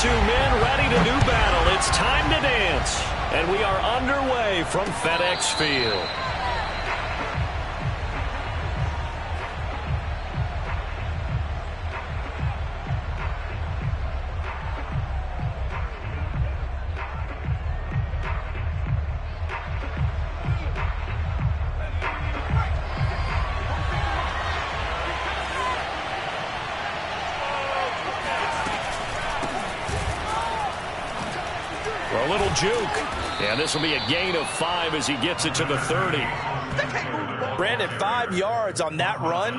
men ready to do battle. It's time to dance. And we are underway from FedEx Field. For a little juke. And this will be a gain of 5 as he gets it to the 30. Brandon, 5 yards on that run.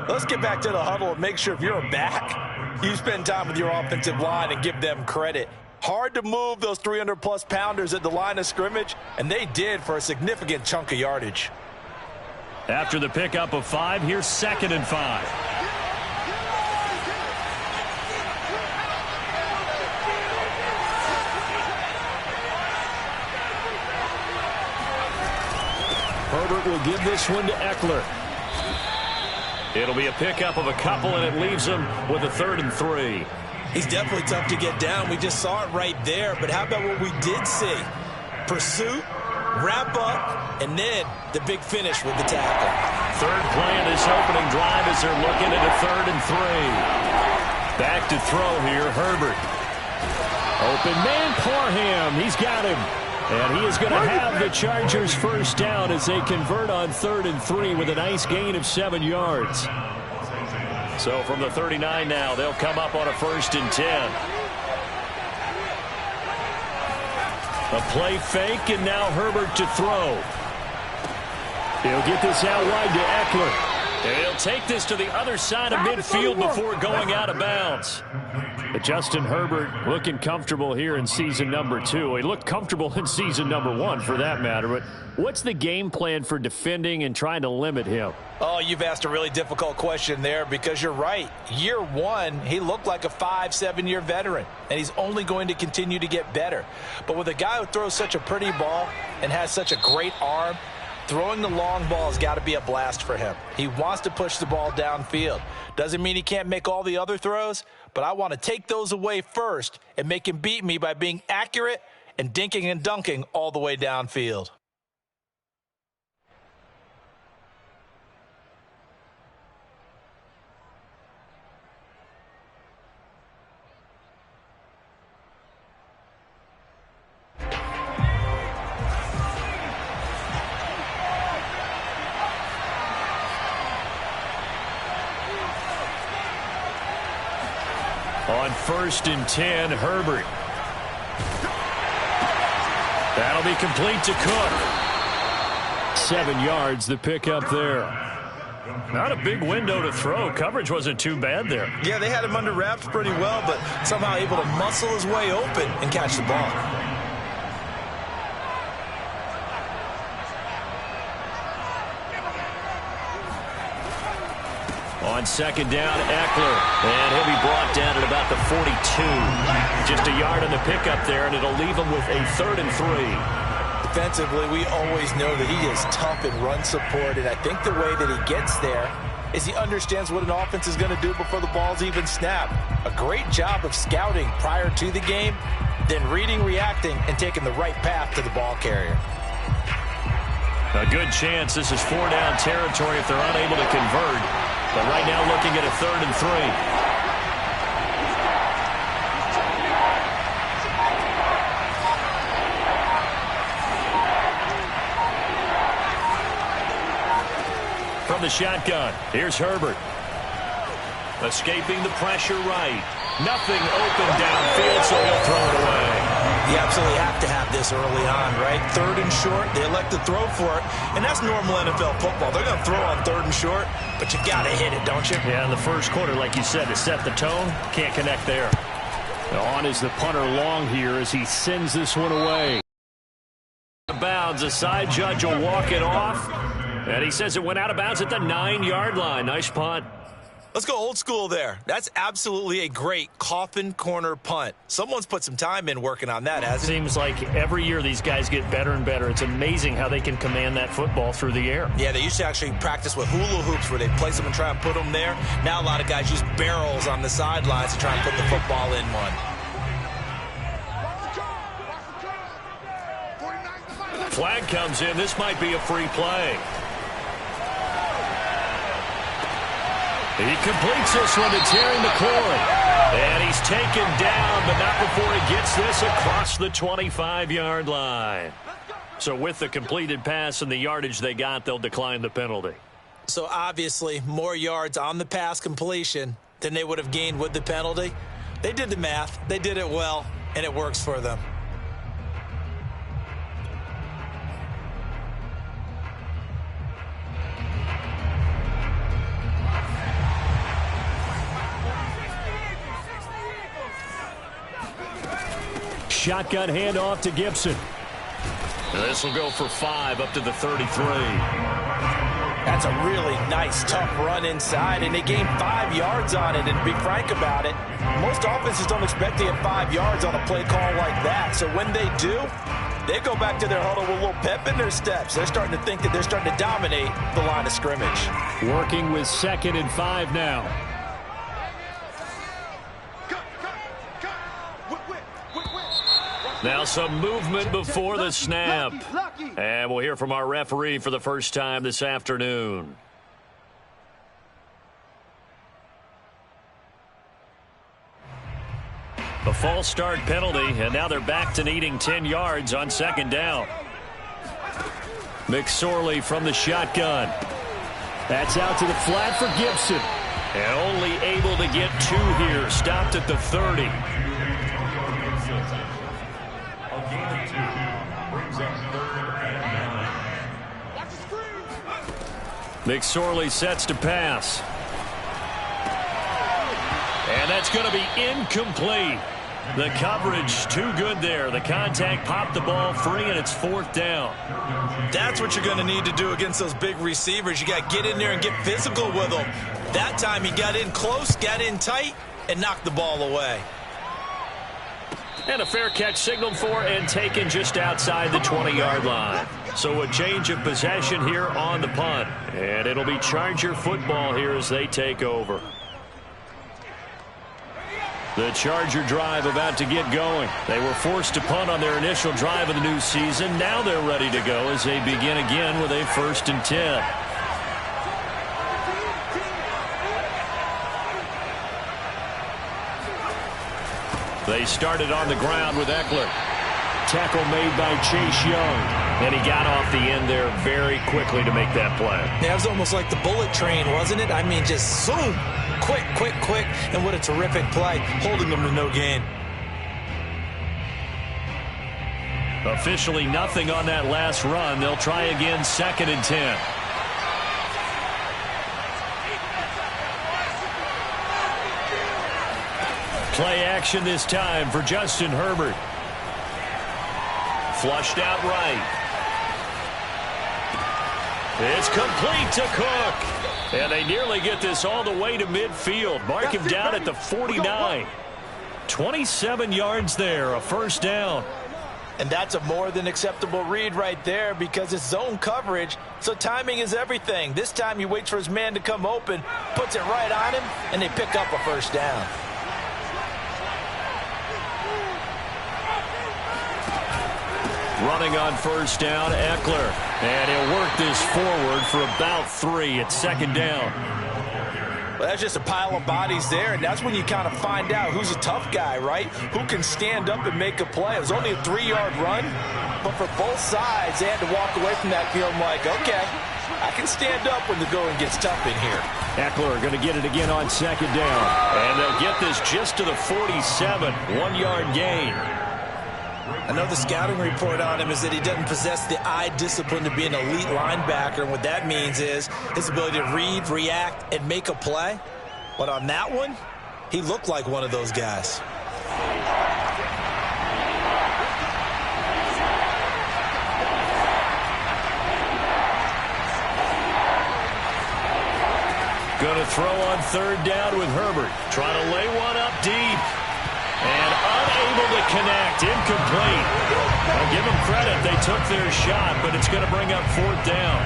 Let's get back to the huddle and make sure if you're a back, you spend time with your offensive line and give them credit. Hard to move those 300-plus pounders at the line of scrimmage, and they did for a significant chunk of yardage. After the pickup of 5, here's 2nd and 5. Herbert will give this one to Eckler. It'll be a pickup of a couple, and it leaves him with a 3rd and 3. He's definitely tough to get down. We just saw it right there. But how about what we did see? Pursuit, wrap up, and then the big finish with the tackle. Third play of this opening drive as they're looking at a 3rd and 3. Back to throw here, Herbert. Open man, Parham. He's got him. And he is going to have the Chargers first down as they convert on 3rd and 3 with a nice gain of 7 yards. So from the 39 now, they'll come up on a 1st and 10. A play fake, and now Herbert to throw. He'll get this out wide to Eckler. And he'll take this to the other side of midfield before going out of bounds. But Justin Herbert looking comfortable here in season number 2. He looked comfortable in season number 1 for that matter. But what's the game plan for defending and trying to limit him? Oh, you've asked a really difficult question there because you're right. Year 1, he looked like a 5-7-year veteran, and he's only going to continue to get better. But with a guy who throws such a pretty ball and has such a great arm, throwing the long ball has got to be a blast for him. He wants to push the ball downfield. Doesn't mean he can't make all the other throws, but I want to take those away first and make him beat me by being accurate and dinking and dunking all the way downfield. On 1st and 10, Herbert. That'll be complete to Cook. 7 yards, the pickup there. Not a big window to throw. Coverage wasn't too bad there. Yeah, they had him under wraps pretty well, but somehow able to muscle his way open and catch the ball. On 2nd down, Eckler. And he'll be brought down at about the 42. Just a yard on the pickup there, and it'll leave him with a 3rd and 3. Defensively, we always know that he is tough in run support, and I think the way that he gets there is he understands what an offense is going to do before the ball's even snapped. A great job of scouting prior to the game, then reading, reacting, and taking the right path to the ball carrier. A good chance this is 4-down territory if they're unable to convert. But right now looking at a 3rd and 3. From the shotgun, here's Herbert. Escaping the pressure right. Nothing open downfield, so he'll throw it away. You absolutely have to have this early on, right? 3rd and short, they elect to throw for it, and that's normal NFL football. They're going to throw on 3rd and short, but you got to hit it, don't you? Yeah, in the first quarter, like you said, to set the tone, can't connect there. On is the punter long here as he sends this one away. Bounds, a side judge will walk it off, and he says it went out of bounds at the 9-yard line. Nice punt. Let's go old school there. That's absolutely a great coffin corner punt. Someone's put some time in working on that, hasn't it? Seems like every year these guys get better and better. It's amazing how they can command that football through the air. Yeah, they used to actually practice with hula hoops where they place them and try and put them there. Now a lot of guys use barrels on the sidelines to try and put the football in one. flag comes in. This might be a free play. He completes this one to Terry McLaurin. And he's taken down, but not before he gets this across the 25-yard line. So with the completed pass and the yardage they got, they'll decline the penalty. So obviously more yards on the pass completion than they would have gained with the penalty. They did the math. They did it well, and it works for them. Shotgun handoff to Gibson. This will go for 5 up to the 33. That's a really nice, tough run inside, and they gained 5 yards on it. And to be frank about it, most offenses don't expect to get 5 yards on a play call like that. So when they do, they go back to their huddle with a little pep in their steps. They're starting to think that they're starting to dominate the line of scrimmage. Working with 2nd and 5 now. Now some movement before the snap. And we'll hear from our referee for the first time this afternoon. A false start penalty, and now they're back to needing 10 yards on 2nd down. McSorley from the shotgun. That's out to the flat for Gibson. And only able to get 2 here. Stopped at the 30. McSorley sets to pass. And that's going to be incomplete. The coverage too good there. The contact popped the ball free, and it's 4th down. That's what you're going to need to do against those big receivers. You got to get in there and get physical with them. That time he got in close, got in tight, and knocked the ball away. And a fair catch signaled for and taken just outside the 20-yard line. So a change of possession here on the punt. And it'll be Charger football here as they take over. The Charger drive about to get going. They were forced to punt on their initial drive of the new season. Now they're ready to go as they begin again with a 1st and 10. They started on the ground with Eckler. Tackle made by Chase Young. And he got off the end there very quickly to make that play. Yeah, it was almost like the bullet train, wasn't it? I mean, just zoom. Quick, quick, quick. And what a terrific play, holding them to no gain. Officially nothing on that last run. They'll try again 2nd and 10. Play action this time for Justin Herbert. Flushed out right. It's complete to Cook. And they nearly get this all the way to midfield. Mark him down at the 49. 27 yards there, a 1st down. And that's a more than acceptable read right there because it's zone coverage, so timing is everything. This time he waits for his man to come open, puts it right on him, and they pick up a 1st down. Running on 1st down, Eckler. And he'll work this forward for about 3 at 2nd down. Well, that's just a pile of bodies there, and that's when you kind of find out who's a tough guy, right? Who can stand up and make a play. It was only a 3-yard run, but for both sides, they had to walk away from that field like, okay, I can stand up when the going gets tough in here. Eckler going to get it again on 2nd down. And they'll get this just to the 47, 1-yard gain. I know the scouting report on him is that he doesn't possess the eye discipline to be an elite linebacker. And what that means is his ability to read, react, and make a play. But on that one, he looked like one of those guys. Going to throw on 3rd down with Herbert. Trying to lay one up deep. And unable to connect. Incomplete. I'll give them credit. They took their shot, but it's going to bring up 4th down.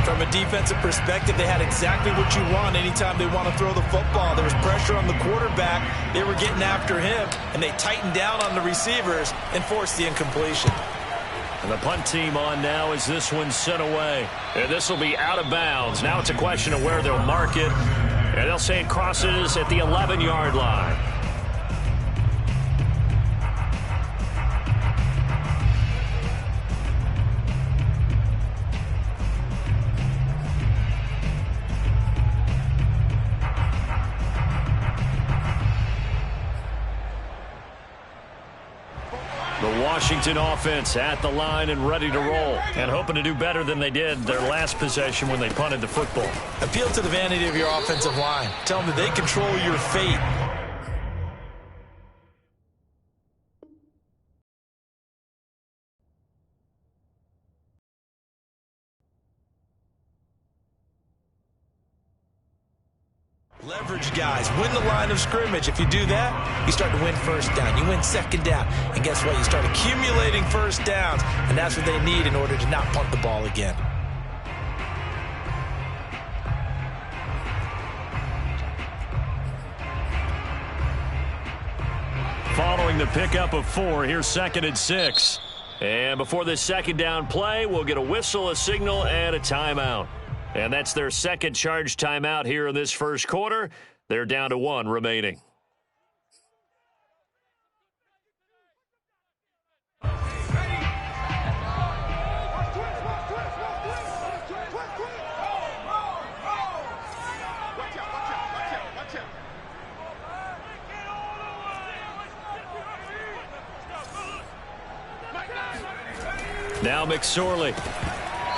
From a defensive perspective, they had exactly what you want anytime they want to throw the football. There was pressure on the quarterback. They were getting after him, and they tightened down on the receivers and forced the incompletion. And the punt team on now as this one's sent away. And this will be out of bounds. Now it's a question of where they'll mark it. And they'll say it crosses at the 11-yard line. The Washington offense at the line and ready to roll, and hoping to do better than they did their last possession when they punted the football. Appeal to the vanity of your offensive line. Tell them that they control your fate. Leverage guys, win the line of scrimmage. If you do that, you start to win first down. You win second down. And guess what? You start accumulating first downs. And that's what they need in order to not punt the ball again. Following the pickup of 4, here's 2nd and 6. And before this second down play, we'll get a whistle, a signal, and a timeout. And that's their second charge timeout here in this first quarter. They're down to 1 remaining. Now McSorley.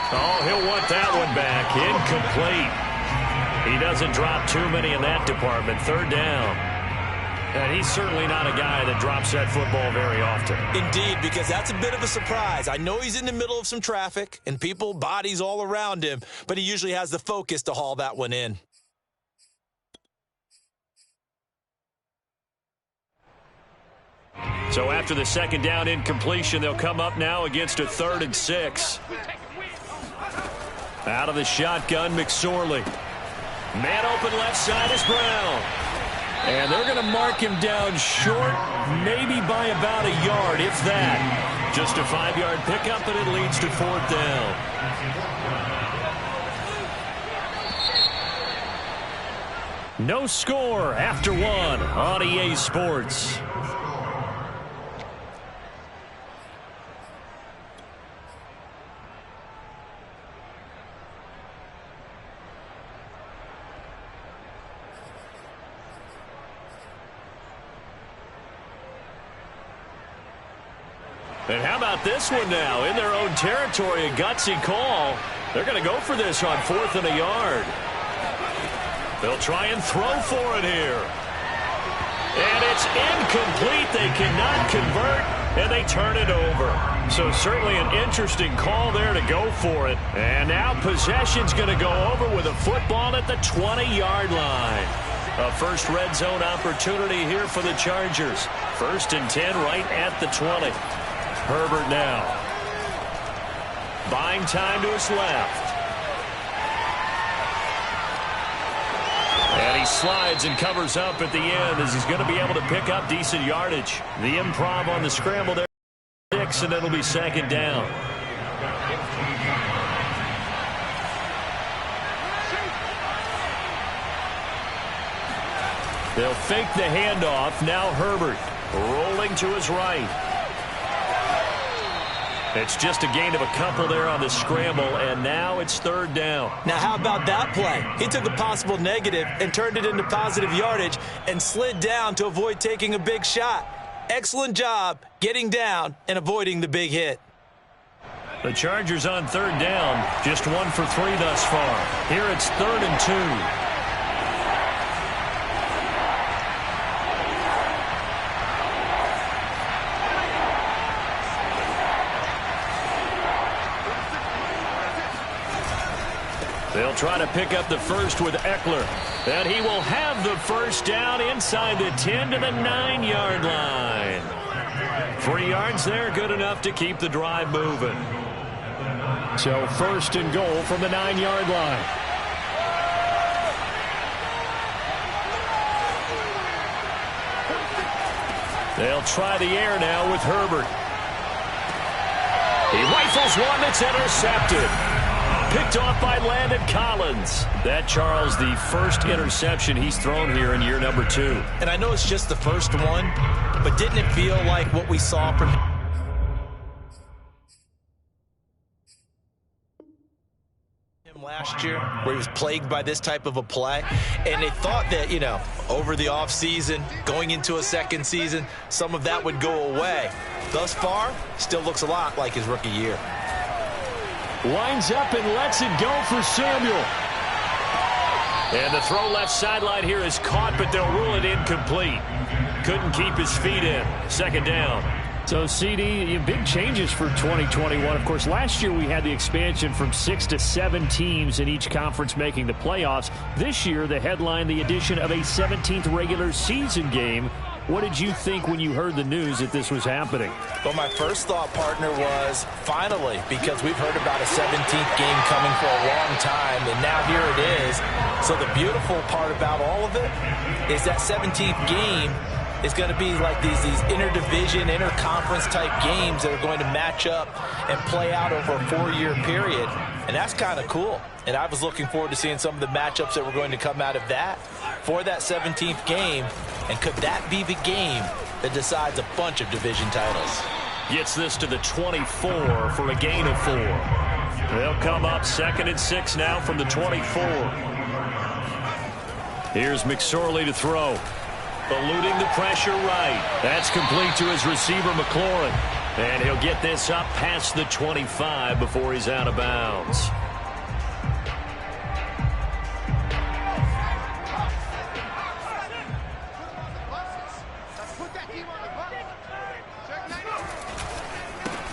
Oh, he'll want that one back. Incomplete. He doesn't drop too many in that department. 3rd down. And he's certainly not a guy that drops that football very often. Indeed, because that's a bit of a surprise. I know he's in the middle of some traffic and people, bodies all around him, but he usually has the focus to haul that one in. So after the second down incompletion, they'll come up now against a 3rd and 6. Out of the shotgun, McSorley. Man open left side is Brown. And they're going to mark him down short, maybe by about a yard, if that. Just a 5-yard pickup, and it leads to 4th down. No score after 1 on EA Sports. And how about this one now? In their own territory, a gutsy call. They're going to go for this on 4th and a yard. They'll try and throw for it here. And it's incomplete. They cannot convert, and they turn it over. So certainly an interesting call there to go for it. And now possession's going to go over with a football at the 20-yard line. A first red zone opportunity here for the Chargers. 1st and 10 right at the 20. Herbert now. Buying time to his left. And he slides and covers up at the end as he's going to be able to pick up decent yardage. The improv on the scramble there. 6, and it'll be 2nd down. They'll fake the handoff. Now Herbert rolling to his right. It's just a gain of a couple there on the scramble, and now it's 3rd down. Now, how about that play? He took a possible negative and turned it into positive yardage and slid down to avoid taking a big shot. Excellent job getting down and avoiding the big hit. The Chargers on 3rd down, just 1 for 3 thus far. Here it's 3rd and 2. They'll try to pick up the first with Eckler. And he will have the first down inside the 10 to the 9-yard line. 3 yards there, good enough to keep the drive moving. So 1st and goal from the 9-yard line. They'll try the air now with Herbert. He rifles one that's intercepted. Picked off by Landon Collins. That, Charles, the first interception he's thrown here in year number 2. And I know it's just the first one, but didn't it feel like what we saw from him last year, where he was plagued by this type of a play? And they thought that, you know, over the offseason, going into a second season, some of that would go away. Thus far, still looks a lot like his rookie year. Lines up and lets it go for Samuel. And the throw left sideline here is caught, but they'll rule it incomplete. Couldn't keep his feet in. Second down. So, CD, big changes for 2021. Of course, last year we had the expansion from 6 to 7 teams in each conference making the playoffs. This year, the headline, the addition of a 17th regular season game. What did you think when you heard the news that this was happening? Well, my first thought, partner, was finally, because we've heard about a 17th game coming for a long time, and now here it is. So the beautiful part about all of it is that 17th game is going to be like these interdivision, interconference type games that are going to match up and play out over a 4-year period. And that's kind of cool. And I was looking forward to seeing some of the matchups that were going to come out of that for that 17th game. And could that be the game that decides a bunch of division titles? Gets this to the 24 for a gain of 4. They'll come up 2nd and 6 now from the 24. Here's McSorley to throw. Eluding the pressure right. That's complete to his receiver, McLaurin. And he'll get this up past the 25 before he's out of bounds.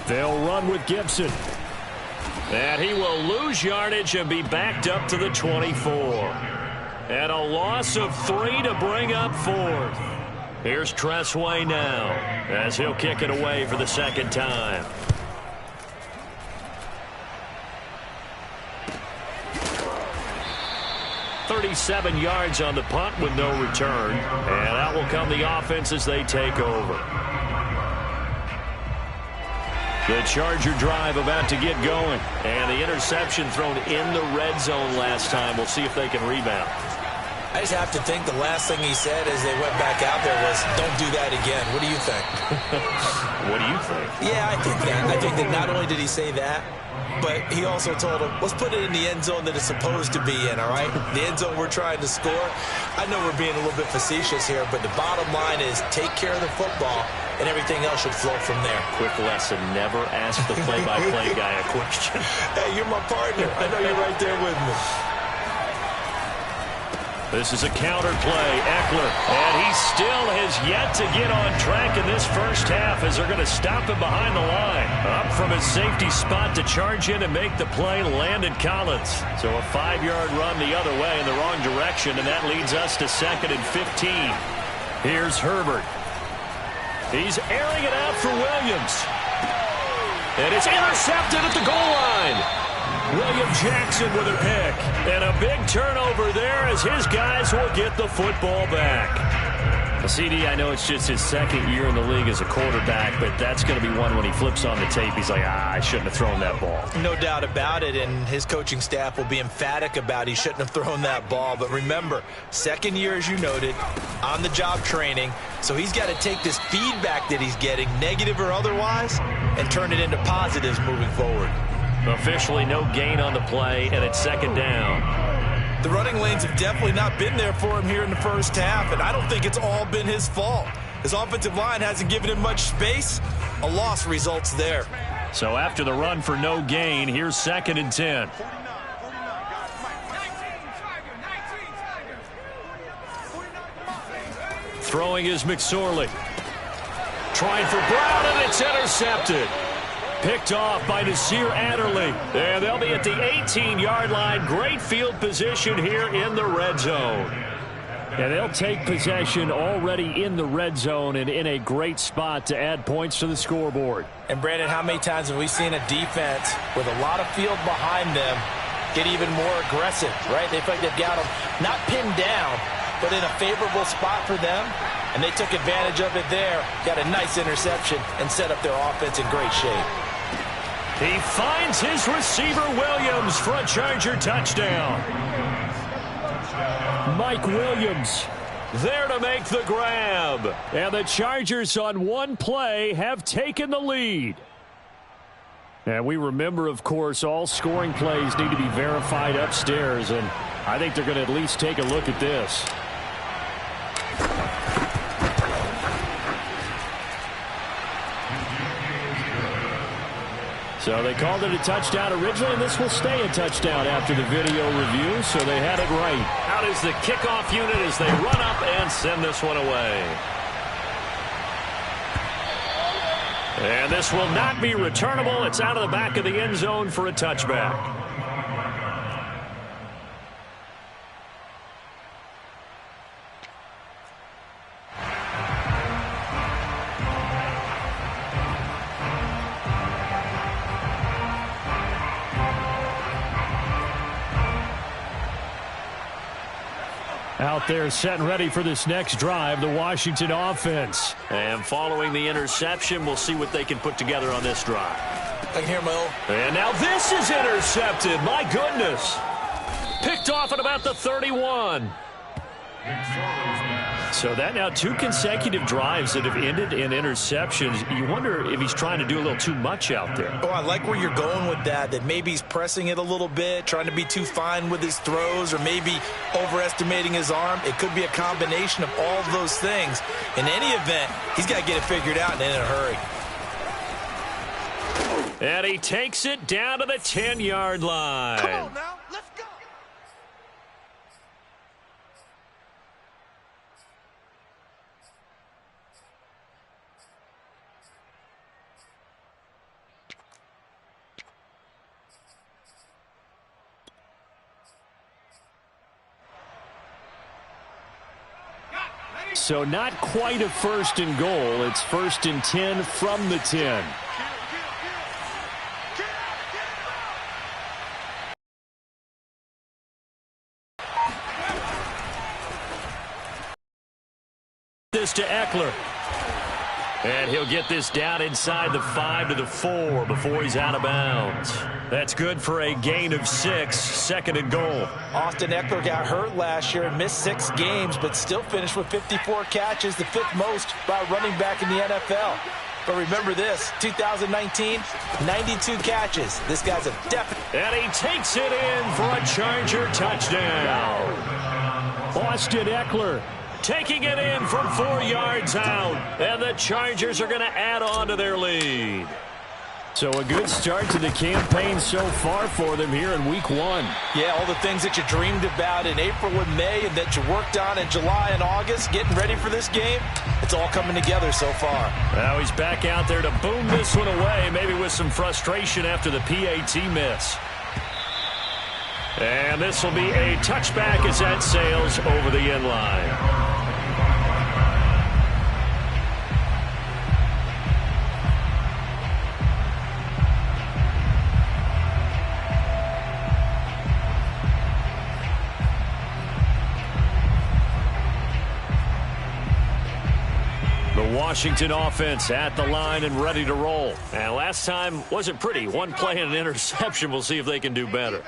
They'll run with Gibson. And he will lose yardage and be backed up to the 24. And a loss of 3 to bring up 4th. Here's Tressway now as he'll kick it away for the second time. $37 yards on the punt with no return. And out will come the offense as they take over. The Charger drive about to get going. And the interception thrown in the red zone last time. We'll see if they can rebound. I just have to think the last thing he said as they went back out there was, don't do that again. What do you think? What do you think? Yeah, I think that. I think that not only did he say that, but he also told him, let's put it in the end zone that it's supposed to be in, all right? The end zone we're trying to score. I know we're being a little bit facetious here, but the bottom line is take care of the football, and everything else should flow from there. Quick lesson, never ask the play-by-play guy a question. Hey, you're my partner. I know you're right there with me. This is a counter play, Eckler, and he still has yet to get on track in this first half as they're going to stop him behind the line. Up from his safety spot to charge in and make the play, Landon Collins. So a 5-yard run the other way in the wrong direction, and that leads us to 2nd and 15. Here's Herbert. He's airing it out for Williams. And it's intercepted at the goal line. William Jackson with a pick. And a big turnover there as his guys will get the football back. CD, I know it's just his 2nd year in the league as a quarterback, but that's going to be one when he flips on the tape. He's like, I shouldn't have thrown that ball. No doubt about it, and his coaching staff will be emphatic about he shouldn't have thrown that ball. But remember, 2nd year, as you noted, on-the-job training, so he's got to take this feedback that he's getting, negative or otherwise, and turn it into positives moving forward. Officially no gain on the play, and it's 2nd down. The running lanes have definitely not been there for him here in the first half, and I don't think it's all been his fault. His offensive line hasn't given him much space. A loss results there. So after the run for no gain, here's 2nd and 10. Throwing is McSorley. Trying for Brown, and it's intercepted. Picked off by Nasir Adderley. And they'll be at the 18-yard line. Great field position here in the red zone. And they'll take possession already in the red zone and in a great spot to add points to the scoreboard. And, Brandon, how many times have we seen a defense with a lot of field behind them get even more aggressive, right? They feel like they've got them not pinned down, but in a favorable spot for them. And they took advantage of it there. Got a nice interception and set up their offense in great shape. He finds his receiver Williams for a Charger touchdown. Mike Williams there to make the grab. And the Chargers on one play have taken the lead. And we remember, of course, all scoring plays need to be verified upstairs. And I think they're going to at least take a look at this. So they called it a touchdown originally, and this will stay a touchdown after the video review, so they had it right. Out is the kickoff unit as they run up and send this one away. And this will not be returnable. It's out of the back of the end zone for a touchback. Out there set and ready for this next drive, the Washington offense. And following the interception, we'll see what they can put together on this drive. I can hear Mo. And now this is intercepted. My goodness. Picked off at about the 31. So that now 2 consecutive drives that have ended in interceptions. You wonder if he's trying to do a little too much out there. Oh, I like where you're going with that maybe he's pressing it a little bit, trying to be too fine with his throws, or maybe overestimating his arm. It could be a combination of all of those things. In any event, he's got to get it figured out and in a hurry. And he takes it down to the 10-yard line. Come on now, let's go. So not quite a first and goal. It's 1st and 10 from the 10. This to Eckler. And he'll get this down inside the 5 to the 4 before he's out of bounds. That's good for a gain of 6, 2nd and goal. Austin Eckler got hurt last year and missed 6 games, but still finished with 54 catches, the 5th most by a running back in the NFL. But remember this, 2019, 92 catches. This guy's a definite. And he takes it in for a Charger touchdown. Austin Eckler taking it in from 4 yards out. And the Chargers are going to add on to their lead. So a good start to the campaign so far for them here in week 1. Yeah, all the things that you dreamed about in April and May and that you worked on in July and August, getting ready for this game, it's all coming together so far. Now he's back out there to boom this one away, maybe with some frustration after the PAT miss. And this will be a touchback as that sails over the end line. Washington offense at the line and ready to roll. And last time wasn't pretty. One play and an interception. We'll see if they can do better.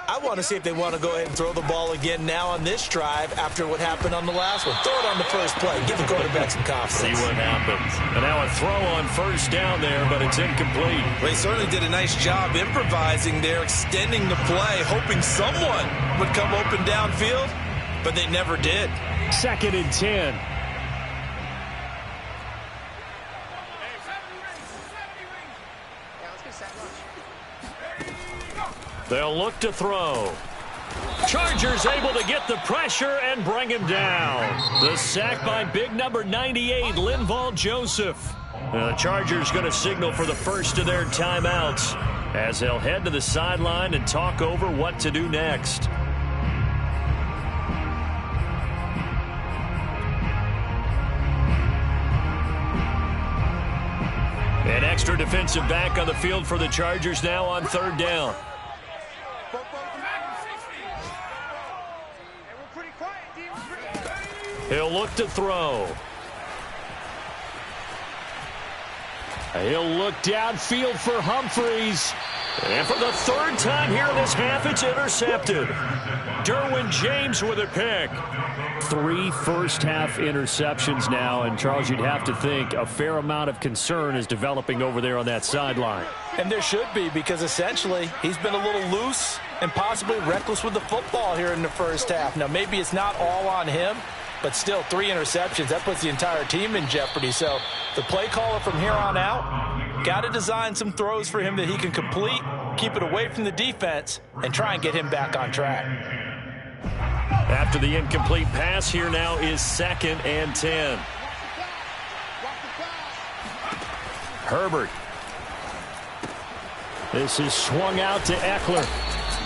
I want to see if they want to go ahead and throw the ball again now on this drive after what happened on the last one. Throw it on the first play. Give the quarterback some confidence. See what happens. And now a throw on first down there, but it's incomplete. Well, they certainly did a nice job improvising there, extending the play, hoping someone would come open downfield, but they never did. 2nd and 10. They'll look to throw. Chargers able to get the pressure and bring him down. The sack by big number 98, Linval Joseph. The Chargers going to signal for the first of their timeouts as they'll head to the sideline and talk over what to do next. An extra defensive back on the field for the Chargers now on 3rd down. He'll look to throw. He'll look downfield for Humphreys. And for the third time here in this half, it's intercepted. Derwin James with a pick. 3 first-half interceptions now, and Charles, you'd have to think a fair amount of concern is developing over there on that sideline. And there should be, because essentially he's been a little loose and possibly reckless with the football here in the first half. Now, maybe it's not all on him, but still 3 interceptions. That puts the entire team in jeopardy. So the play caller from here on out got to design some throws for him that he can complete, keep it away from the defense, and try and get him back on track. After the incomplete pass, here now is 2nd and 10. Herbert. This is swung out to Eckler.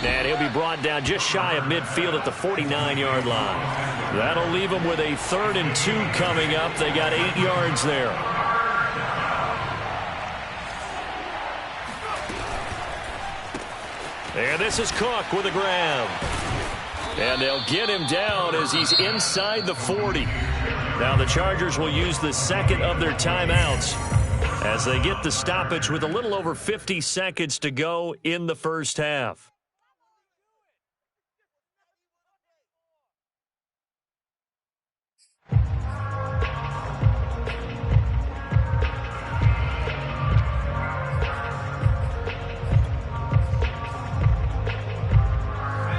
And he'll be brought down just shy of midfield at the 49-yard line. That'll leave them with a 3rd and 2 coming up. They got 8 yards there. And this is Cook with a grab. And they'll get him down as he's inside the 40. Now the Chargers will use the 2nd of their timeouts as they get the stoppage with a little over 50 seconds to go in the first half.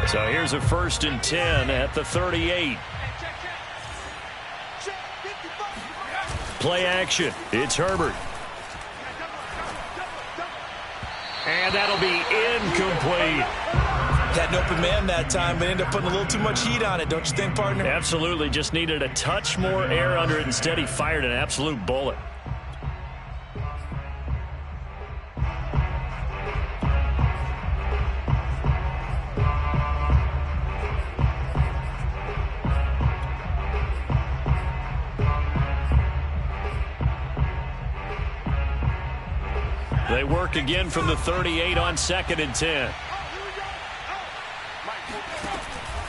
So here's a 1st and 10 at the 38. Play action. It's Herbert. And that'll be incomplete. Had an open man that time, but ended up putting a little too much heat on it, don't you think, partner? Absolutely. Just needed a touch more air under it. Instead, he fired an absolute bullet. They work again from the 38 on 2nd and 10.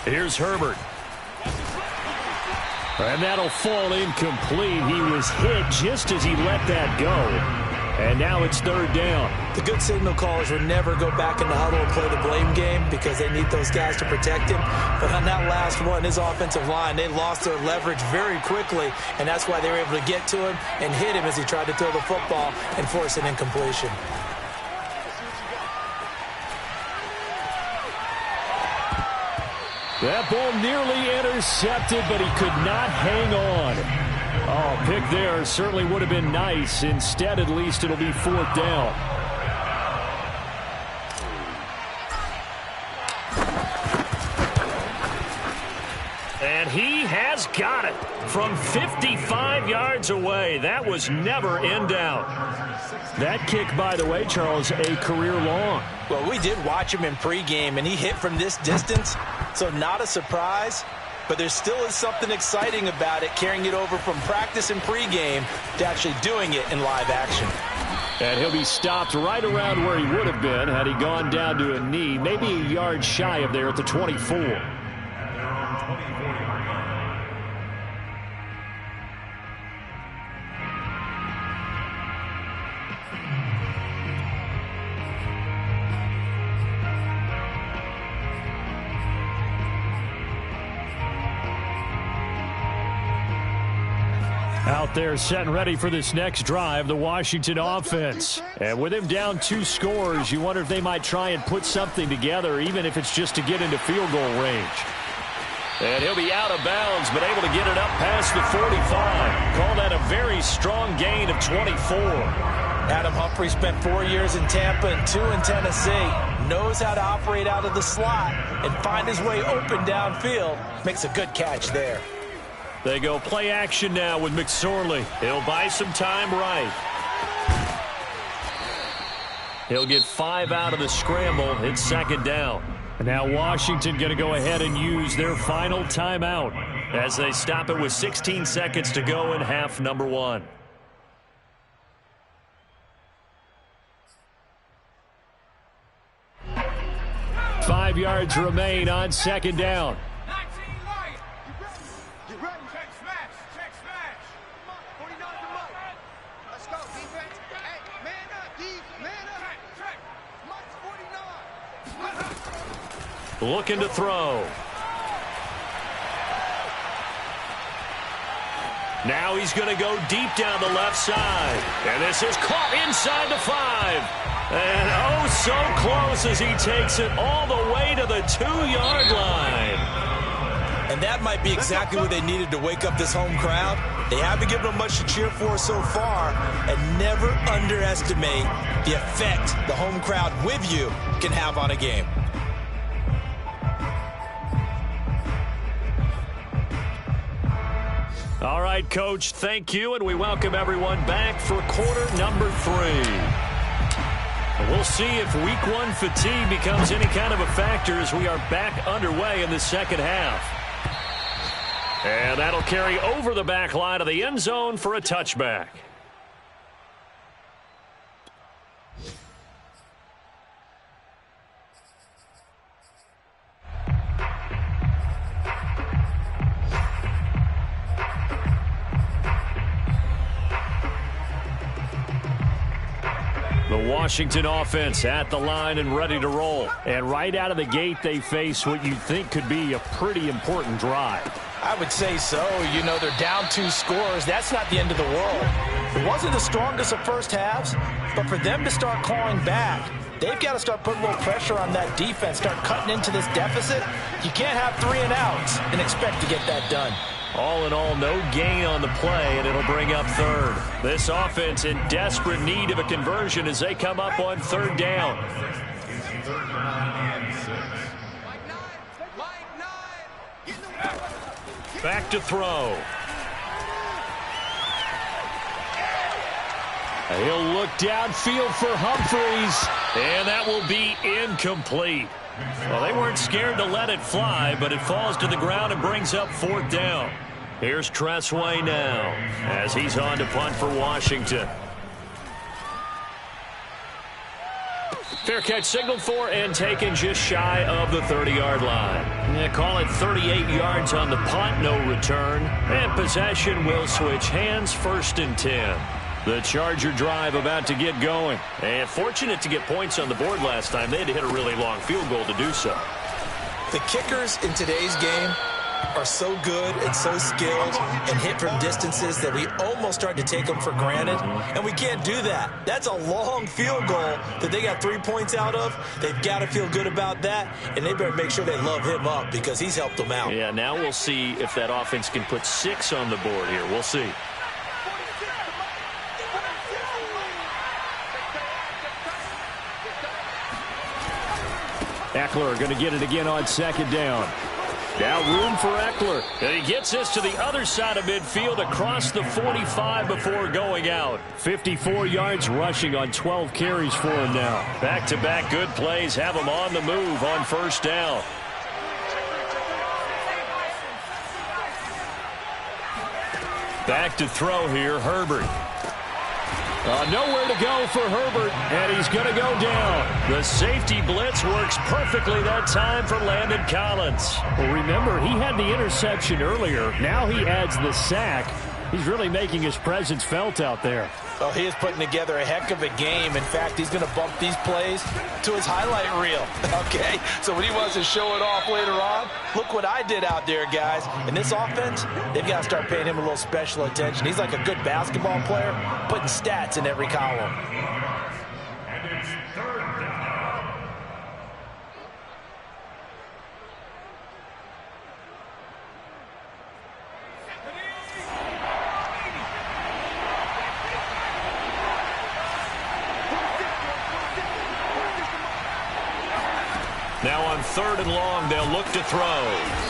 Here's Herbert. And that'll fall incomplete. He was hit just as he let that go. And now it's 3rd down. The good signal callers would never go back in the huddle and play the blame game because they need those guys to protect him. But on that last one, his offensive line, they lost their leverage very quickly, and that's why they were able to get to him and hit him as he tried to throw the football and force an incompletion. That ball nearly intercepted, but he could not hang on. Oh, pick there certainly would have been nice. Instead, at least it'll be 4th down. And he has got it from 55 yards away. That was never in doubt. That kick, by the way, Charles, a career long. Well, we did watch him in pregame, and he hit from this distance, so not a surprise. But there still is something exciting about it, carrying it over from practice and pregame to actually doing it in live action. And he'll be stopped right around where he would have been had he gone down to a knee, maybe a yard shy of there at the 24. Out there set and ready for this next drive, the Washington offense. And with him down 2 scores, you wonder if they might try and put something together, even if it's just to get into field goal range. And he'll be out of bounds, but able to get it up past the 45. Call that a very strong gain of 24. Adam Humphrey spent 4 years in Tampa and 2 in Tennessee. Knows how to operate out of the slot and find his way open downfield. Makes a good catch there. They go play action now with McSorley. He'll buy some time right. He'll get 5 out of the scramble. It's 2nd down. And now Washington going to go ahead and use their final timeout as they stop it with 16 seconds to go in half number 1. Five yards remain on 2nd down. looking to throw. Now he's going to go deep down the left side. And this is caught inside the 5. And oh, so close as he takes it all the way to the 2-yard line. And that might be exactly what they needed to wake up this home crowd. They haven't given them much to cheer for so far. And never underestimate the effect the home crowd with you can have on a game. All right, Coach, thank you, and we welcome everyone back for quarter number 3. We'll see if week 1 fatigue becomes any kind of a factor as we are back underway in the second half. And that'll carry over the back line of the end zone for a touchback. The Washington offense at the line and ready to roll. And right out of the gate, they face what you think could be a pretty important drive. I would say so. You know, they're down 2 scores. That's not the end of the world. It wasn't the strongest of first halves, but for them to start clawing back, they've got to start putting a little pressure on that defense, start cutting into this deficit. You can't have 3 and outs and expect to get that done. All in all, no gain on the play, and it'll bring up 3rd. This offense in desperate need of a conversion as they come up on 3rd down. Back to throw. He'll look downfield for Humphreys, and that will be incomplete. Well, they weren't scared to let it fly, but it falls to the ground and brings up 4th down. Here's Tressway now as he's on to punt for Washington. Fair catch signaled for and taken just shy of the 30-yard line. Yeah, call it 38 yards on the punt, no return. And possession will switch hands, 1st and 10. The Charger drive about to get going. And fortunate to get points on the board last time. They had to hit a really long field goal to do so. The kickers in today's game are so good and so skilled and hit from distances that we almost start to take them for granted, and we can't do that. That's a long field goal that they got 3 points out of. They've got to feel good about that, and they better make sure they love him up because he's helped them out. Yeah, now we'll see if that offense can put 6 on the board here. We'll see. Eckler going to get it again on 2nd down. Now room for Eckler. And he gets this to the other side of midfield across the 45 before going out. 54 yards rushing on 12 carries for him now. Back-to-back good plays have him on the move on 1st down. Back to throw here, Herbert. Nowhere to go for Herbert, and he's going to go down. The safety blitz works perfectly that time for Landon Collins. Well, remember, he had the interception earlier. Now he adds the sack. He's really making his presence felt out there. Oh, he is putting together a heck of a game. In fact, he's going to bump these plays to his highlight reel. Okay, so when he wants to show it off later on, look what I did out there, guys. In this offense, they've got to start paying him a little special attention. He's like a good basketball player, putting stats in every column. And it's 3rd down. Now on 3rd and long, they'll look to throw.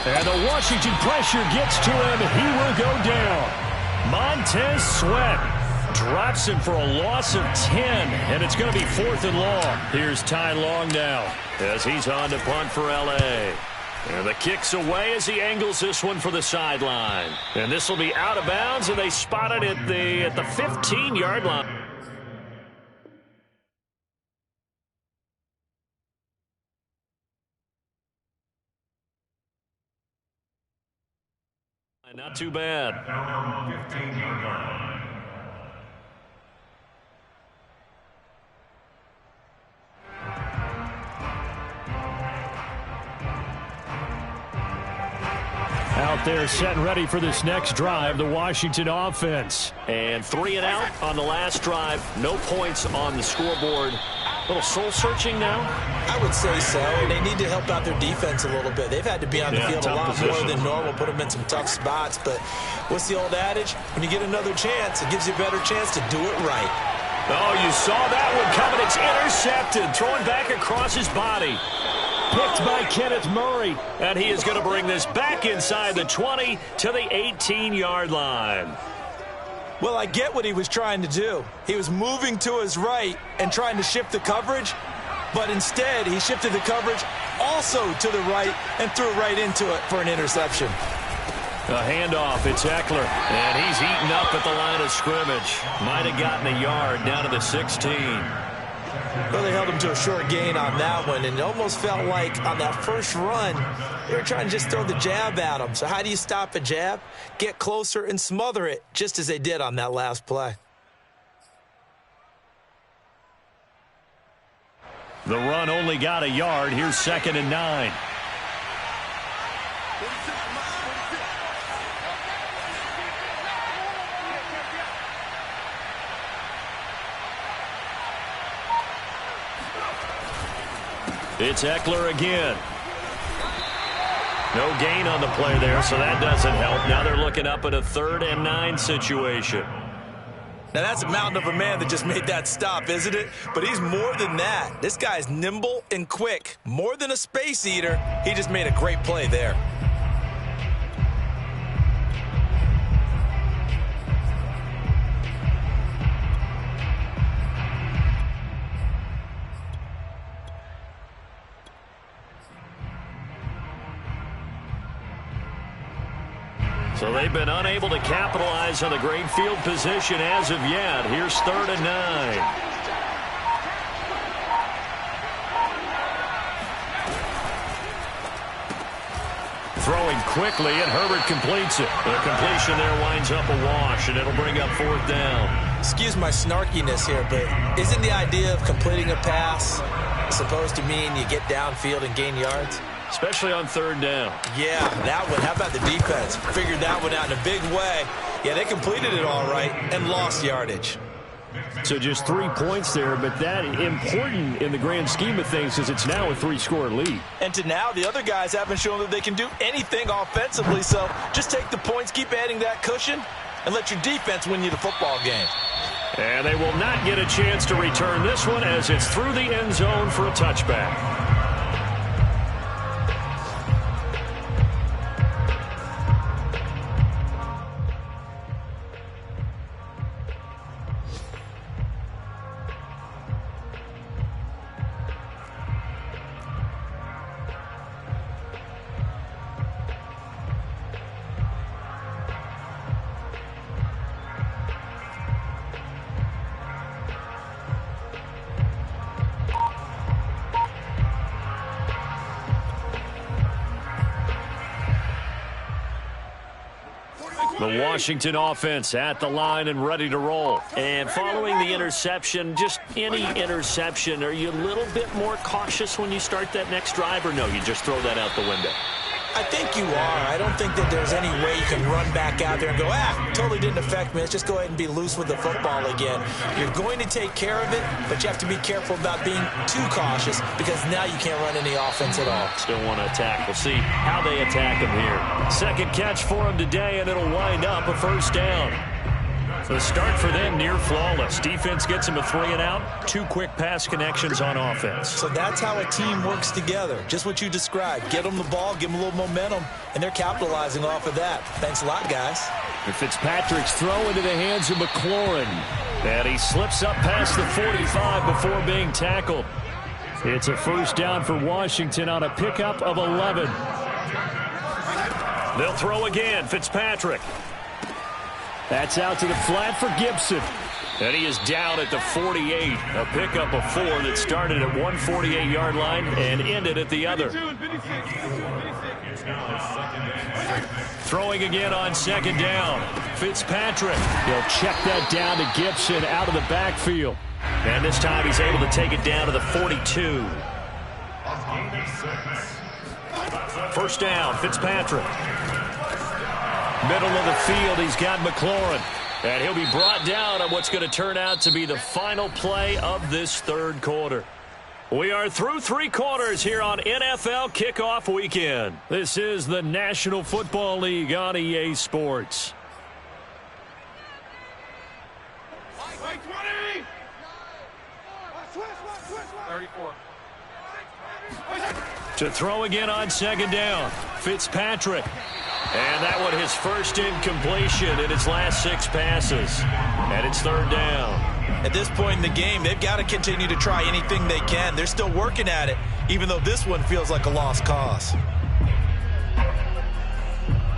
And the Washington pressure gets to him. He will go down. Montez Sweat drops him for a loss of 10. And it's going to be 4th and long. Here's Ty Long now as he's on to punt for L.A. And the kick's away as he angles this one for the sideline. And this will be out of bounds, and they spot it at the 15-yard line. Not too bad. Down 15-yard line. Out there set and ready for this next drive, the Washington offense. And 3 and out on the last drive. No points on the scoreboard. A little soul-searching now? I would say so. They need to help out their defense a little bit. They've had to be on the field a lot more than normal, put them in some tough spots. But what's the old adage? When you get another chance, it gives you a better chance to do it right. Oh, you saw that one coming. It's intercepted. Throwing back across his body. Picked by Kenneth Murray. And he is going to bring this back inside the 20 to the 18-yard line. Well, I get what he was trying to do. He was moving to his right and trying to shift the coverage, but instead he shifted the coverage also to the right and threw right into it for an interception. A handoff, it's Eckler, and he's eaten up at the line of scrimmage. Might have gotten a yard down to the 16. Well, they held him to a short gain on that one, and it almost felt like on that first run, they were trying to just throw the jab at him. So how do you stop a jab? Get closer and smother it, just as they did on that last play. The run only got a yard. Here's 2nd and 9. It's Eckler again. No gain on the play there, so that doesn't help. Now they're looking up at a 3rd and 9 situation. Now that's a mountain of a man that just made that stop, isn't it? But he's more than that. This guy's nimble and quick. More than a space eater, he just made a great play there. So they've been unable to capitalize on the great field position as of yet. Here's 3rd and 9. Throwing quickly, and Herbert completes it. The completion there winds up a wash, and it'll bring up 4th down. Excuse my snarkiness here, but isn't the idea of completing a pass supposed to mean you get downfield and gain yards? Especially on 3rd down. Yeah, that one. How about the defense? Figured that one out in a big way. Yeah, they completed it all right and lost yardage. So just 3 points there, but that important in the grand scheme of things is it's now a 3-score lead. And to now, the other guys haven't shown that they can do anything offensively, so just take the points, keep adding that cushion, and let your defense win you the football game. And they will not get a chance to return this one as it's through the end zone for a touchback. The Washington offense at the line and ready to roll. And following the interception, just any interception, are you a little bit more cautious when you start that next drive, or no, you just throw that out the window? I think you are. I don't think that there's any way you can run back out there and go, totally didn't affect me. Let's just go ahead and be loose with the football again. You're going to take care of it, but you have to be careful about being too cautious because now you can't run any offense at all. Still want to attack. We'll see how they attack him here. 2nd catch for him today, and it'll wind up a 1st down. The start for them near flawless. Defense gets him a 3 and out. 2 quick pass connections on offense. So that's how a team works together. Just what you described. Get them the ball, give them a little momentum, and they're capitalizing off of that. Thanks a lot, guys. And Fitzpatrick's throw into the hands of McLaurin. And he slips up past the 45 before being tackled. It's a 1st down for Washington on a pickup of 11. They'll throw again. Fitzpatrick. That's out to the flat for Gibson. And he is down at the 48. A pickup of 4 that started at 148-yard line and ended at the other. Throwing again on 2nd down. Fitzpatrick. He'll check that down to Gibson out of the backfield. And this time he's able to take it down to the 42. 1st down, Fitzpatrick. Middle of the field, he's got McLaurin. And he'll be brought down on what's going to turn out to be the final play of this third quarter. We are through 3 quarters here on NFL Kickoff Weekend. This is the National Football League on EA Sports. To throw again on second down, Fitzpatrick. And that one his first incompletion in his last 6 passes. And it's third down. At this point in the game, they've got to continue to try anything they can. They're still working at it, even though this one feels like a lost cause.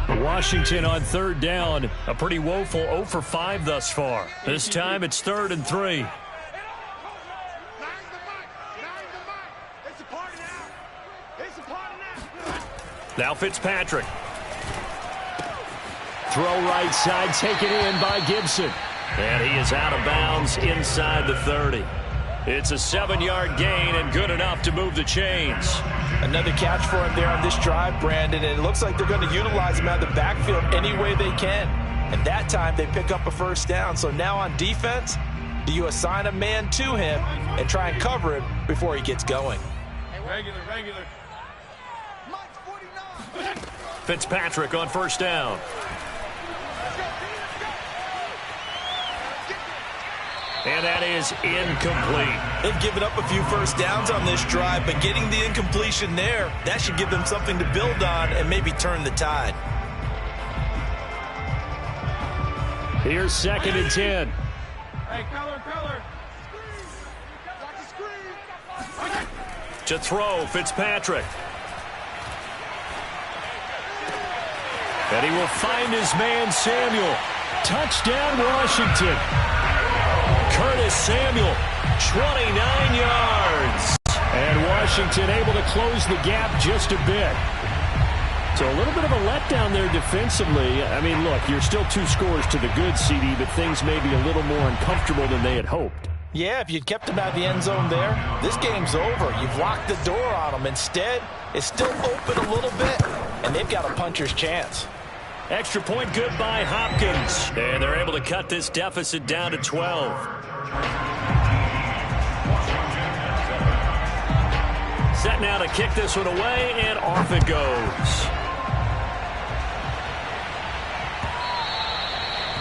Washington on third down, a pretty woeful 0 for 5 thus far. This time it's 3rd and 3. Now Fitzpatrick. Throw right side, taken in by Gibson. And he is out of bounds inside the 30. It's a 7-yard gain and good enough to move the chains. Another catch for him there on this drive, Brandon, and it looks like they're going to utilize him out of the backfield any way they can. And that time they pick up a first down. So now on defense, do you assign a man to him and try and cover him before he gets going? Regular. Fitzpatrick on first down. And that is incomplete. They've given up a few first downs on this drive, but getting the incompletion there, that should give them something to build on and maybe turn the tide. Here's 2nd and 10. Hey, color. To throw, Fitzpatrick. And he will find his man, Samuel. Touchdown, Washington. Curtis Samuel, 29 yards. And Washington able to close the gap just a bit. So a little bit of a letdown there defensively. I mean, look, you're still 2 scores to the good, CD, but things may be a little more uncomfortable than they had hoped. Yeah, if you'd kept them out of the end zone there, this game's over. You've locked the door on them. Instead, it's still open a little bit, and they've got a puncher's chance. Extra point good by Hopkins. And they're able to cut this deficit down to 12. Set now to kick this one away, and off it goes.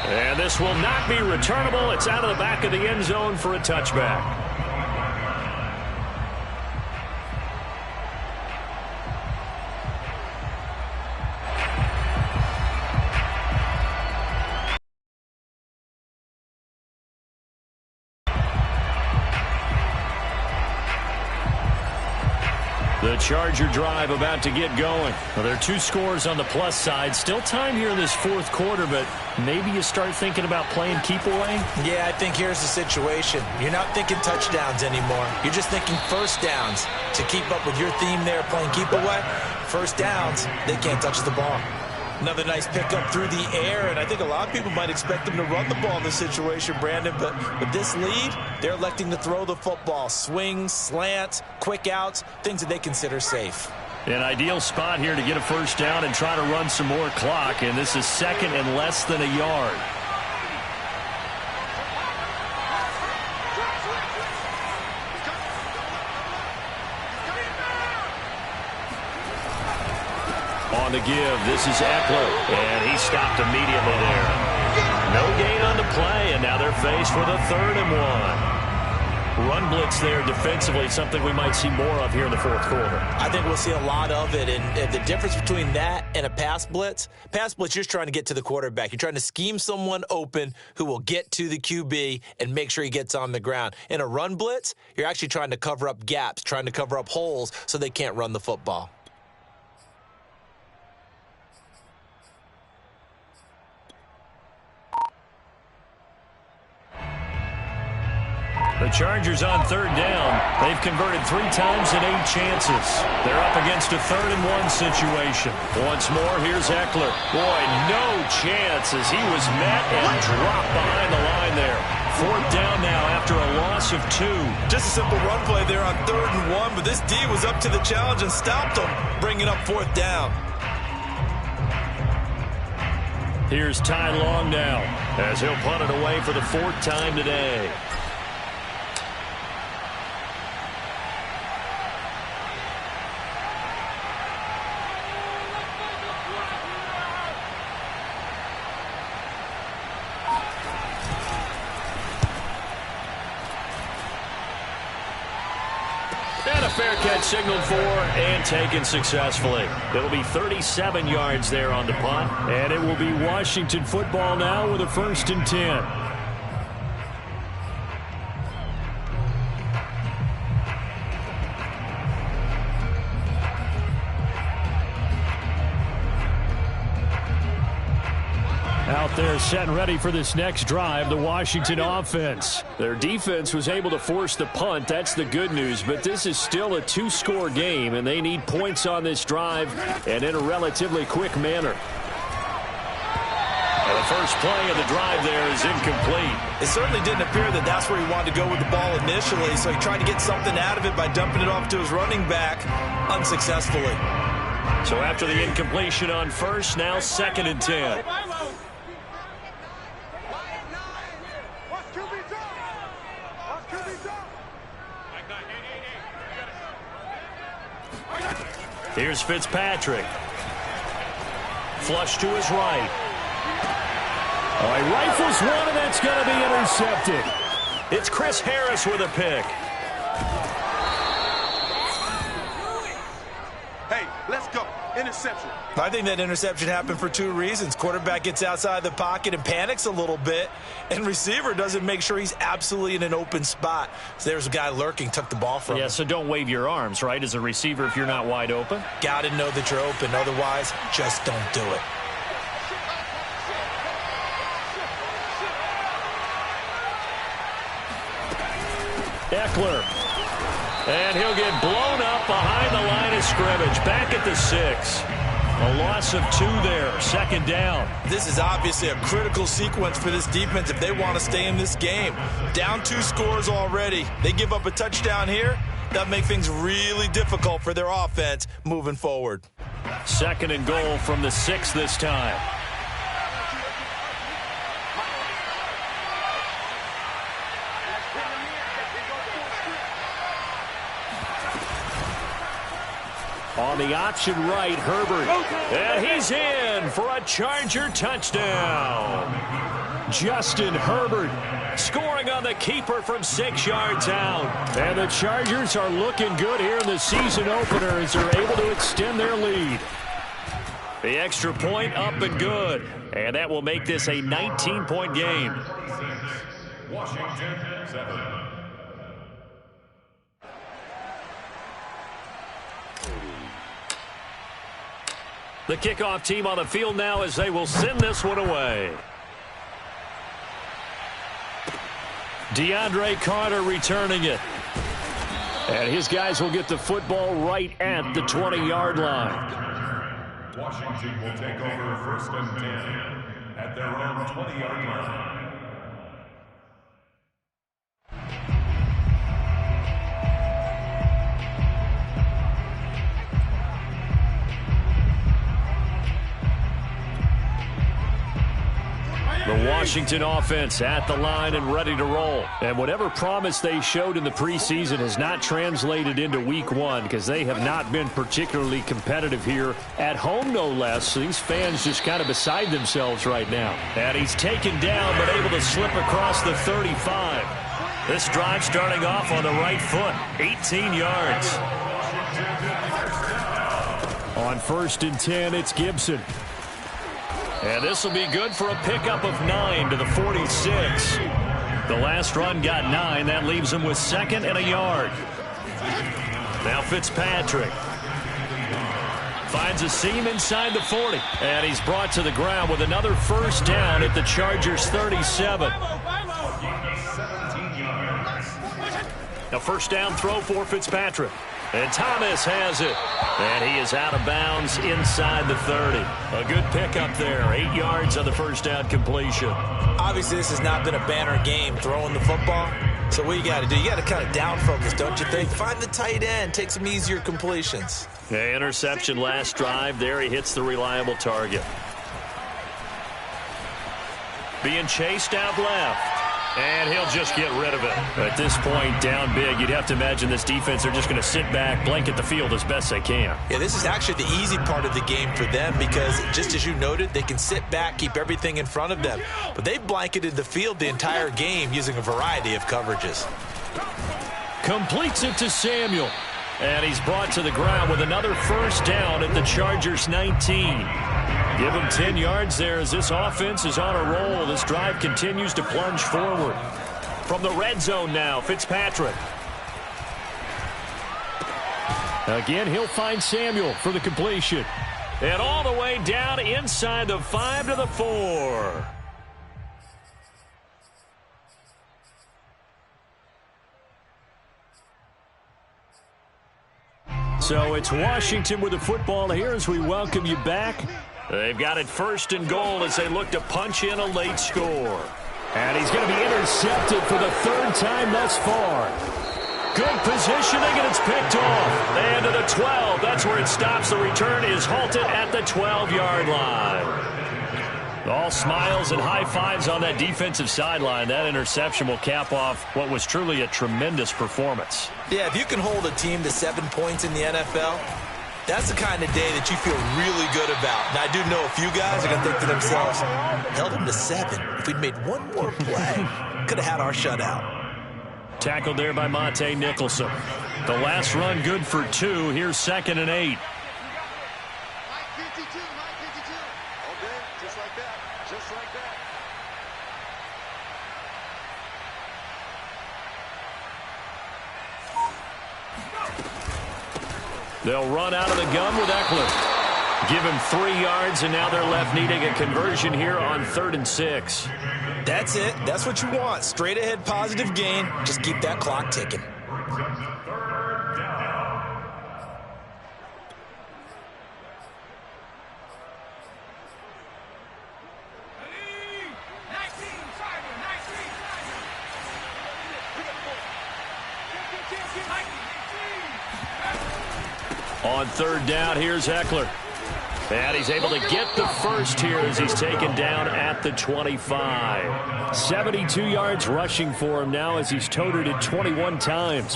And this will not be returnable. It's out of the back of the end zone for a touchback. The Charger drive about to get going. Well, there are 2 scores on the plus side. Still time here in this 4th quarter, but maybe you start thinking about playing keep away? Yeah, I think here's the situation. You're not thinking touchdowns anymore. You're just thinking first downs. To keep up with your theme there, playing keep away, first downs, they can't touch the ball. Another nice pickup through the air, and I think a lot of people might expect them to run the ball in this situation, Brandon, but with this lead, they're electing to throw the football. Swings, slants, quick outs, things that they consider safe. An ideal spot here to get a first down and try to run some more clock, and this is 2nd and less than a yard. On the give, this is Eckler, and he stopped immediately there. No gain on the play, and now they're faced with a 3rd and 1. Run blitz there defensively, something we might see more of here in the 4th quarter. I think we'll see a lot of it, and the difference between that and a pass blitz, you're just trying to get to the quarterback. You're trying to scheme someone open who will get to the QB and make sure he gets on the ground. In a run blitz, you're actually trying to cover up gaps, trying to cover up holes so they can't run the football. The Chargers on 3rd down. They've converted 3 times in 8 chances. They're up against a 3rd and 1 situation. Once more, here's Eckler. Boy, no chance as he was met and dropped behind the line there. 4th down now after a loss of 2. Just a simple run play there on 3rd and 1, but this D was up to the challenge and stopped them, bringing up 4th down. Here's Ty Long now, as he'll punt it away for the 4th time today. And a fair catch signaled for and taken successfully. It'll be 37 yards there on the punt. And it will be Washington football now with a 1st and 10. Out there set and ready for this next drive, the Washington offense. Their defense was able to force the punt. That's the good news. But this is still a 2-score game, and they need points on this drive and in a relatively quick manner. And the first play of the drive there is incomplete. It certainly didn't appear that that's where he wanted to go with the ball initially, so he tried to get something out of it by dumping it off to his running back unsuccessfully. So after the incompletion on first, now 2nd and 10. Here's Fitzpatrick. Flush to his right. Oh, he rifles one, and that's going to be intercepted. It's Chris Harris with a pick. Hey, let's go. Interception. I think that interception happened for 2 reasons. Quarterback gets outside the pocket and panics a little bit, and receiver doesn't make sure he's absolutely in an open spot. So there's a guy lurking, took the ball from him. Yeah, so don't wave your arms, right, as a receiver if you're not wide open. Got to know that you're open. Otherwise, just don't do it. Eckler. And he'll get blown up behind the line of scrimmage. Back at the 6. A loss of 2 there. 2nd down. This is obviously a critical sequence for this defense if they want to stay in this game. Down 2 scores already. They give up a touchdown here. That'll make things really difficult for their offense moving forward. 2nd and goal from the 6 this time. On the option right, Herbert. And he's in for a Charger touchdown. Justin Herbert scoring on the keeper from 6 yards out. And the Chargers are looking good here in the season opener as they're able to extend their lead. The extra point up and good. And that will make this a 19-point game. Washington 7. The kickoff team on the field now as they will send this one away. DeAndre Carter returning it. And his guys will get the football right at the 20-yard line. Washington will take over 1st and 10 at their own 20-yard line. The Washington offense at the line and ready to roll. And whatever promise they showed in the preseason has not translated into week 1 because they have not been particularly competitive here at home, no less. So these fans just kind of beside themselves right now. And he's taken down but able to slip across the 35. This drive starting off on the right foot. 18 yards. On 1st and 10, it's Gibson. And this will be good for a pickup of 9 to the 46. The last run got 9. That leaves him with 2nd and a yard. Now Fitzpatrick. Finds a seam inside the 40. And he's brought to the ground with another 1st down at the Chargers 37. A 1st down throw for Fitzpatrick. And Thomas has it. And he is out of bounds inside the 30. A good pickup there. 8 yards on the 1st down completion. Obviously, this has not been a banner game throwing the football. So what you got to do, you got to kind of down focus, don't you think? Find the tight end. Take some easier completions. Yeah, interception last drive. There he hits the reliable target. being chased out left. And he'll just get rid of it. At this point, down big, you'd have to imagine this defense, they're just going to sit back, blanket the field as best they can. Yeah, this is actually the easy part of the game for them because, just as you noted, they can sit back, keep everything in front of them. But they've blanketed the field the entire game using a variety of coverages. Completes it to Samuel. And he's brought to the ground with another first down at the Chargers' 19. Give him 10 yards there as this offense is on a roll. This drive continues to plunge forward. From the red zone now, Fitzpatrick. Again, he'll find Samuel for the completion. And all the way down inside the 5 to the 4. So it's Washington with the football here as we welcome you back. They've got it first and goal as they look to punch in a late score. And he's going to be intercepted for the third time thus far. Good positioning, and it's picked off. And to the 12. That's where it stops. The return is halted at the 12-yard line. All smiles and high fives on that defensive sideline. That interception will cap off what was truly a tremendous performance. Yeah, if you can hold a team to 7 points in the NFL, that's the kind of day that you feel really good about. And I do know a few guys are going to think to themselves, held them to 7. If we'd made one more play, could have had our shutout. Tackled there by Monte Nicholson. The last run good for 2. Here's 2nd and 8. They'll run out of the gun with Eckler. Give him 3 yards, and now they're left needing a conversion here on 3rd and 6. That's it. That's what you want. Straight ahead positive gain. Just keep that clock ticking. On 3rd down, here's Eckler. And he's able to get the first here as he's taken down at the 25. 72 yards rushing for him now as he's toted it 21 times.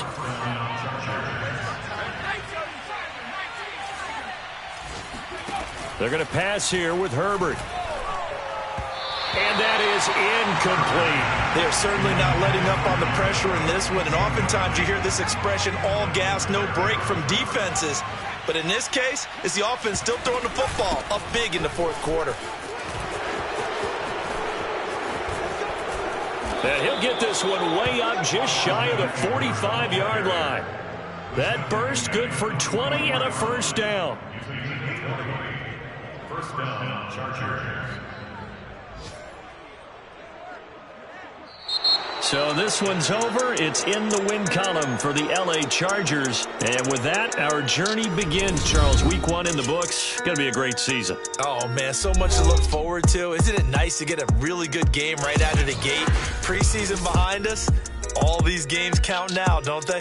They're going to pass here with Herbert. And that is incomplete. They're certainly not letting up on the pressure in this one. And oftentimes you hear this expression, all gas, no break from defenses. But in this case, it's the offense still throwing the football up big in the 4th quarter. And he'll get this one way up just shy of the 45-yard line. That burst good for 20 and a first down. First down, Chargers. So this one's over. It's in the win column for the LA Chargers. And with that, our journey begins, Charles. Week 1 in the books. Going to be a great season. Oh, man, so much to look forward to. Isn't it nice to get a really good game right out of the gate? Preseason behind us. All these games count now, don't they?